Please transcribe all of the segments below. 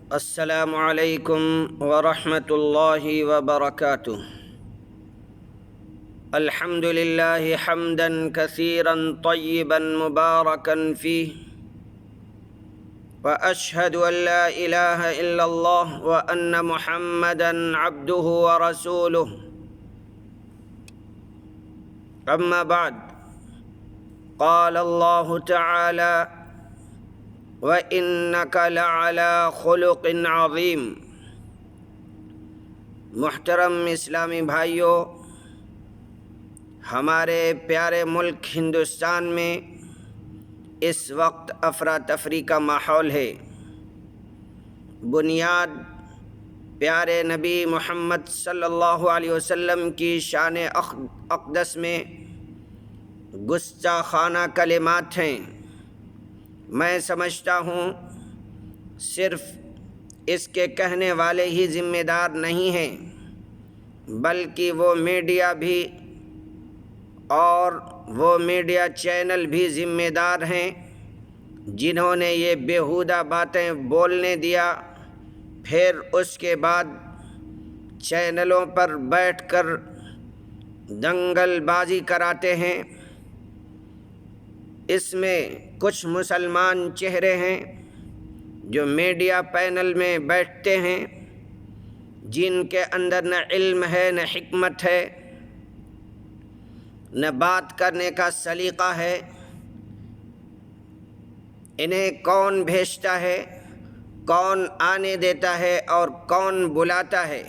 السلام علیکم ورحمۃ اللہ وبرکاتہ۔ الحمد للہ حمدا کثیرا طیبا مبارکا فیہ، واشہد ان لا الہ الا اللہ وان محمدا عبدہ ورسولہ۔ اما بعد، قال اللہ تعالی وَإِنَّكَ لَعَلَىٰ خُلُقٍ عَظِيمٍ۔ محترم اسلامی بھائیوں، ہمارے پیارے ملک ہندوستان میں اس وقت افراتفری کا ماحول ہے۔ بنیاد پیارے نبی محمد صلی اللہ علیہ وسلم کی شان اقدس میں گستاخانہ کلمات ہیں۔ میں سمجھتا ہوں صرف اس کے کہنے والے ہی ذمہ دار نہیں ہیں، بلکہ وہ میڈیا بھی اور وہ میڈیا چینل بھی ذمہ دار ہیں جنہوں نے یہ بیہودہ باتیں بولنے دیا، پھر اس کے بعد چینلوں پر بیٹھ کر دنگل بازی کراتے ہیں۔ اس میں کچھ مسلمان چہرے ہیں جو میڈیا پینل میں بیٹھتے ہیں، جن کے اندر نہ علم ہے نہ حکمت ہے، نہ بات کرنے کا سلیقہ ہے۔ انہیں کون بھیجتا ہے، کون آنے دیتا ہے اور کون بلاتا ہے؟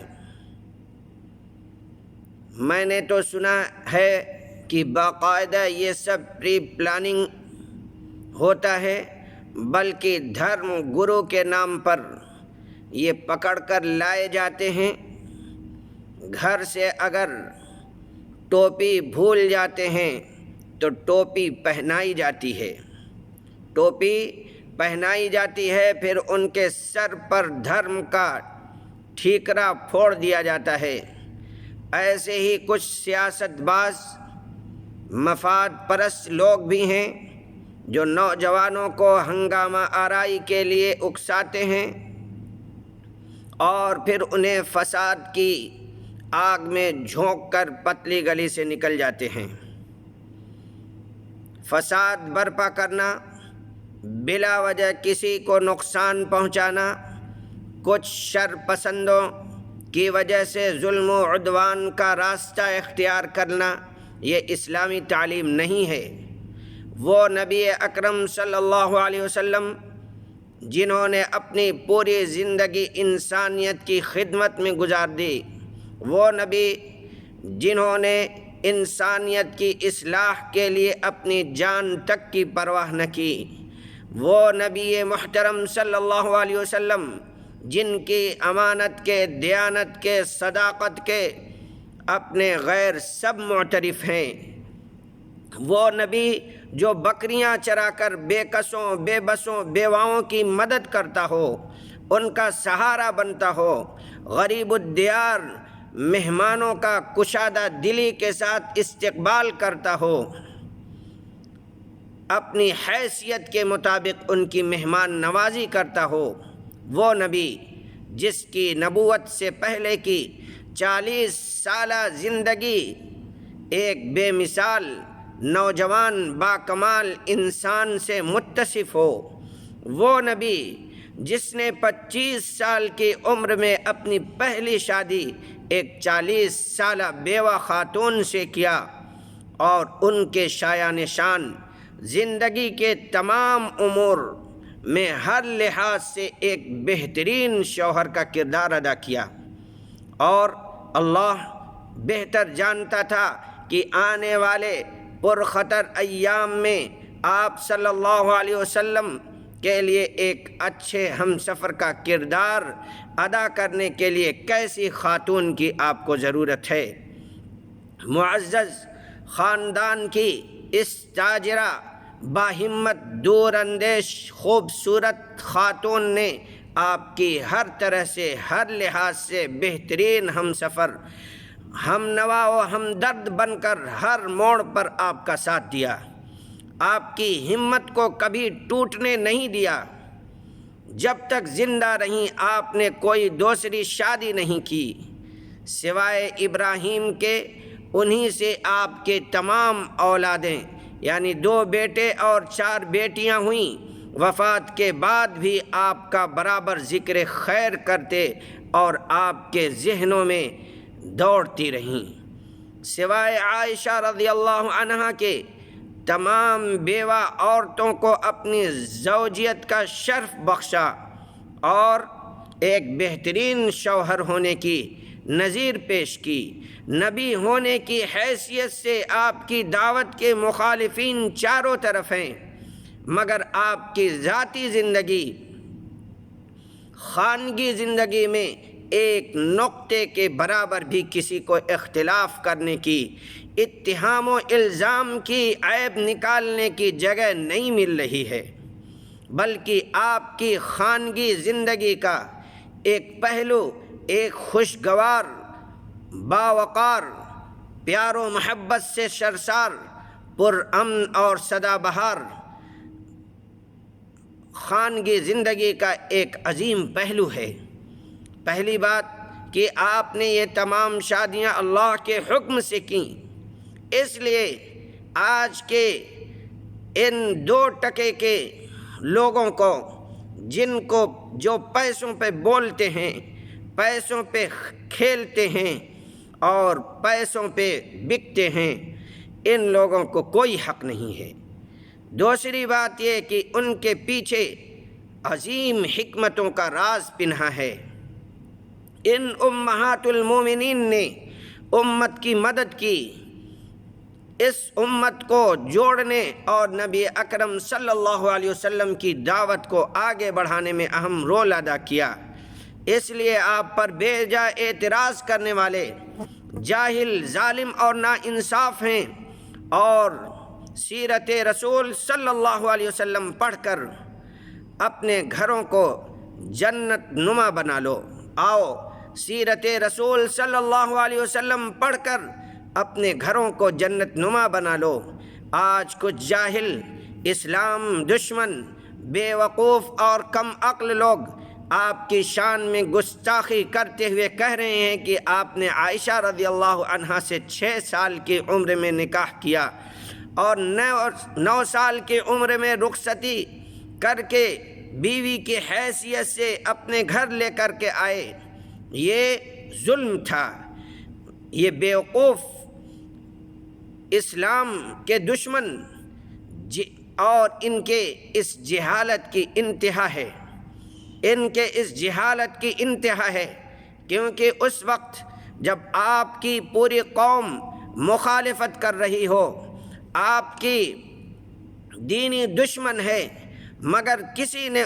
میں نے تو سنا ہے کہ باقاعدہ یہ سب پری پلاننگ ہوتا ہے، بلکہ دھرم گرو کے نام پر یہ پکڑ کر لائے جاتے ہیں۔ گھر سے اگر ٹوپی بھول جاتے ہیں تو ٹوپی پہنائی جاتی ہے، ٹوپی پہنائی جاتی ہے، پھر ان کے سر پر دھرم کا ٹھیکرا پھوڑ دیا جاتا ہے۔ ایسے ہی کچھ سیاست باز مفاد پرست لوگ بھی ہیں جو نوجوانوں کو ہنگامہ آرائی کے لیے اکساتے ہیں اور پھر انہیں فساد کی آگ میں جھونک کر پتلی گلی سے نکل جاتے ہیں۔ فساد برپا کرنا، بلا وجہ کسی کو نقصان پہنچانا، کچھ شر پسندوں کی وجہ سے ظلم و عدوان کا راستہ اختیار کرنا، یہ اسلامی تعلیم نہیں ہے۔ وہ نبی اکرم صلی اللہ علیہ وسلم جنہوں نے اپنی پوری زندگی انسانیت کی خدمت میں گزار دی، وہ نبی جنہوں نے انسانیت کی اصلاح کے لیے اپنی جان تک کی پرواہ نہ کی، وہ نبی محترم صلی اللہ علیہ وسلم جن کی امانت کے، دیانت کے، صداقت کے اپنے غیر سب معترف ہیں، وہ نبی جو بکریاں چرا کر بے کسوں، بے بسوں، بیواؤں کی مدد کرتا ہو، ان کا سہارا بنتا ہو، غریب الدیار مہمانوں کا کشادہ دلی کے ساتھ استقبال کرتا ہو، اپنی حیثیت کے مطابق ان کی مہمان نوازی کرتا ہو، وہ نبی جس کی نبوت سے پہلے کی 40 سالہ زندگی ایک بے مثال نوجوان باکمال انسان سے متصف ہو، وہ نبی جس نے 25 سال کی عمر میں اپنی پہلی شادی ایک 40 سالہ بیوہ خاتون سے کیا اور ان کے شایع نشان زندگی کے تمام امور میں ہر لحاظ سے ایک بہترین شوہر کا کردار ادا کیا، اور اللہ بہتر جانتا تھا کہ آنے والے پرخطر ایام میں آپ صلی اللہ علیہ وسلم کے لیے ایک اچھے ہم سفر کا کردار ادا کرنے کے لیے کیسی خاتون کی آپ کو ضرورت ہے۔ معزز خاندان کی اس تاجرہ باہمت، دور اندیش، خوبصورت خاتون نے آپ کی ہر طرح سے، ہر لحاظ سے بہترین ہم سفر، ہم نوا و ہمدرد بن کر ہر موڑ پر آپ کا ساتھ دیا، آپ کی ہمت کو کبھی ٹوٹنے نہیں دیا۔ جب تک زندہ رہیں آپ نے کوئی دوسری شادی نہیں کی سوائے ابراہیم کے، انہی سے آپ کے تمام اولادیں یعنی 2 بیٹے اور 4 بیٹیاں ہوئیں، وفات کے بعد بھی آپ کا برابر ذکر خیر کرتے اور آپ کے ذہنوں میں دوڑتی رہیں۔ سوائے عائشہ رضی اللہ عنہا کے تمام بیوہ عورتوں کو اپنی زوجیت کا شرف بخشا اور ایک بہترین شوہر ہونے کی نظیر پیش کی۔ نبی ہونے کی حیثیت سے آپ کی دعوت کے مخالفین چاروں طرف ہیں، مگر آپ کی ذاتی زندگی، خانگی زندگی میں ایک نقطے کے برابر بھی کسی کو اختلاف کرنے کی، اتہام و الزام کی، عیب نکالنے کی جگہ نہیں مل رہی ہے، بلکہ آپ کی خانگی زندگی کا ایک پہلو ایک خوشگوار، باوقار، پیار و محبت سے سرشار، پرامن اور سدا بہار خانگی زندگی کا ایک عظیم پہلو ہے۔ پہلی بات کہ آپ نے یہ تمام شادیاں اللہ کے حکم سے کیں، اس لیے آج کے ان 2 ٹکے کے لوگوں کو، جن کو جو پیسوں پہ بولتے ہیں، پیسوں پہ کھیلتے ہیں اور پیسوں پہ بکتے ہیں، ان لوگوں کو کوئی حق نہیں ہے۔ دوسری بات یہ کہ ان کے پیچھے عظیم حکمتوں کا راز پنہا ہے۔ ان امہات المومنین نے امت کی مدد کی، اس امت کو جوڑنے اور نبی اکرم صلی اللہ علیہ وسلم کی دعوت کو آگے بڑھانے میں اہم رول ادا کیا۔ اس لیے آپ پر بے جا اعتراض کرنے والے جاہل، ظالم اور ناانصاف ہیں، اور سیرت رسول صلی اللہ علیہ وسلم پڑھ کر اپنے گھروں کو جنت نما بنا لو۔ آؤ سیرت رسول صلی اللہ علیہ وسلم پڑھ کر اپنے گھروں کو جنت نما بنا لو۔ آج کچھ جاہل، اسلام دشمن، بے وقوف اور کم عقل لوگ آپ کی شان میں گستاخی کرتے ہوئے کہہ رہے ہیں کہ آپ نے عائشہ رضی اللہ عنہا سے 6 سال کی عمر میں نکاح کیا اور 9 سال کی عمر میں رخصتی کر کے بیوی کی حیثیت سے اپنے گھر لے کر کے آئے۔ یہ ظلم تھا۔ یہ بیوقوف اسلام کے دشمن اور ان کے اس جہالت کی انتہا ہے، ان کے اس جہالت کی انتہا ہے، کیونکہ اس وقت جب آپ کی پوری قوم مخالفت کر رہی ہو، آپ کی دینی دشمن ہے، مگر کسی نے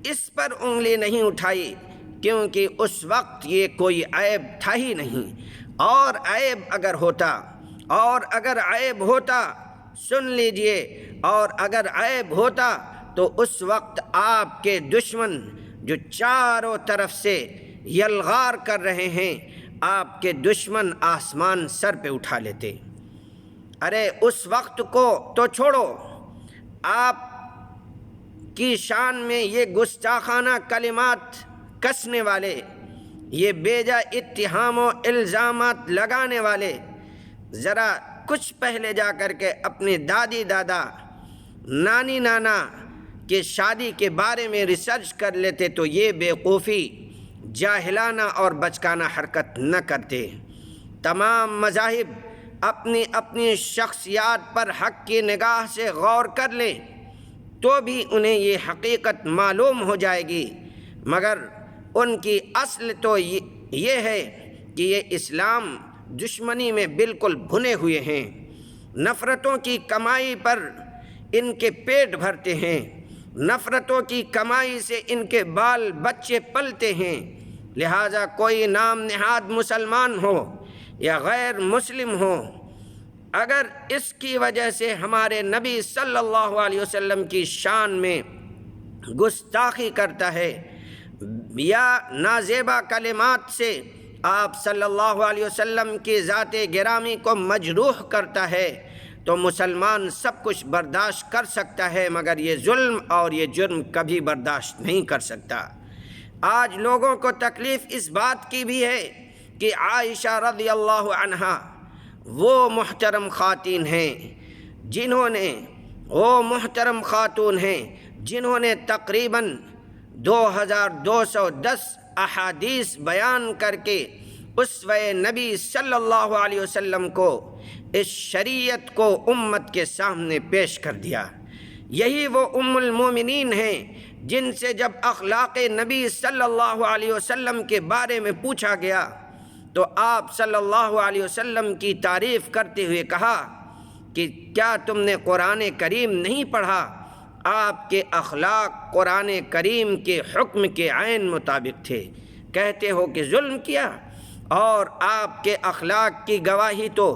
اس پر انگلی نہیں اٹھائی، کیونکہ اس وقت یہ کوئی عیب تھا ہی نہیں۔ اور اگر عیب ہوتا سن لیجئے، اور اگر عیب ہوتا تو اس وقت آپ کے دشمن جو چاروں طرف سے یلغار کر رہے ہیں، آپ کے دشمن آسمان سر پہ اٹھا لیتے۔ ارے اس وقت کو تو چھوڑو، آپ کی شان میں یہ گستاخانہ کلمات کسنے والے، یہ بیجا اتہام و الزامات لگانے والے، ذرا کچھ پہلے جا کر کے اپنے دادی دادا، نانی نانا کے شادی کے بارے میں ریسرچ کر لیتے تو یہ بیوقوفی، جاہلانہ اور بچکانہ حرکت نہ کرتے۔ تمام مذاہب اپنی اپنی شخصیات پر حق کی نگاہ سے غور کر لیں تو بھی انہیں یہ حقیقت معلوم ہو جائے گی، مگر ان کی اصل تو یہ ہے کہ یہ اسلام دشمنی میں بالکل بھنے ہوئے ہیں، نفرتوں کی کمائی پر ان کے پیٹ بھرتے ہیں، نفرتوں کی کمائی سے ان کے بال بچے پلتے ہیں۔ لہٰذا کوئی نام نہاد مسلمان ہو یا غیر مسلم ہو، اگر اس کی وجہ سے ہمارے نبی صلی اللہ علیہ وسلم کی شان میں گستاخی کرتا ہے یا نازیبا کلمات سے آپ صلی اللہ علیہ وسلم کی ذات گرامی کو مجروح کرتا ہے، تو مسلمان سب کچھ برداشت کر سکتا ہے، مگر یہ ظلم اور یہ جرم کبھی برداشت نہیں کر سکتا۔ آج لوگوں کو تکلیف اس بات کی بھی ہے کہ عائشہ رضی اللہ عنہا وہ محترم خاتون ہیں جنہوں نے تقریباً 2210 احادیث بیان کر کے اسوہ نبی صلی اللہ علیہ وسلم کو، اس شریعت کو امت کے سامنے پیش کر دیا۔ یہی وہ ام المومنین ہیں جن سے جب اخلاق نبی صلی اللہ علیہ وسلم کے بارے میں پوچھا گیا تو آپ صلی اللہ علیہ وسلم کی تعریف کرتے ہوئے کہا کہ کیا تم نے قرآن کریم نہیں پڑھا؟ آپ کے اخلاق قرآن کریم کے حکم کے عین مطابق تھے۔ کہتے ہو کہ ظلم کیا، اور آپ کے اخلاق کی گواہی تو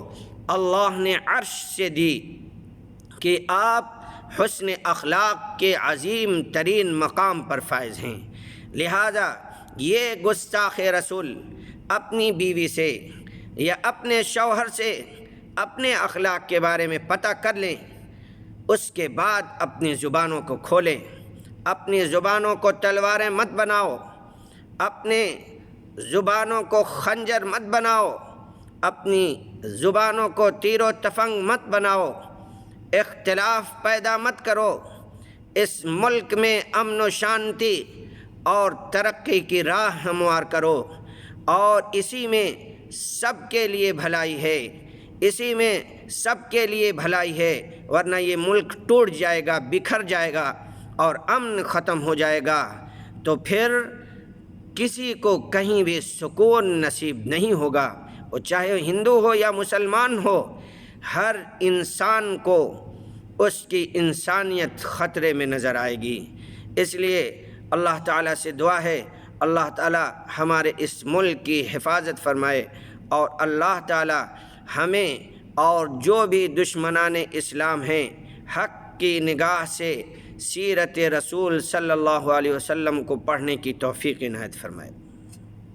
اللہ نے عرش سے دی کہ آپ حسن اخلاق کے عظیم ترین مقام پر فائز ہیں۔ لہذا یہ گستاخ رسول اپنی بیوی سے یا اپنے شوہر سے اپنے اخلاق کے بارے میں پتہ کر لیں، اس کے بعد اپنی زبانوں کو کھولیں۔ اپنی زبانوں کو تلواریں مت بناؤ، اپنے زبانوں کو خنجر مت بناؤ، اپنی زبانوں کو تیر و تفنگ مت بناؤ، اختلاف پیدا مت کرو۔ اس ملک میں امن و شانتی اور ترقی کی راہ ہموار کرو، اور اسی میں سب کے لیے بھلائی ہے، اسی میں سب کے لیے بھلائی ہے، ورنہ یہ ملک ٹوٹ جائے گا، بکھر جائے گا اور امن ختم ہو جائے گا، تو پھر کسی کو کہیں بھی سکون نصیب نہیں ہوگا، وہ چاہے ہندو ہو یا مسلمان ہو، ہر انسان کو اس کی انسانیت خطرے میں نظر آئے گی۔ اس لیے اللہ تعالیٰ سے دعا ہے اللہ تعالیٰ ہمارے اس ملک کی حفاظت فرمائے، اور اللہ تعالیٰ ہمیں اور جو بھی دشمنان اسلام ہیں حق کی نگاہ سے سیرت رسول صلی اللہ علیہ وسلم کو پڑھنے کی توفیق عنایت فرمائے۔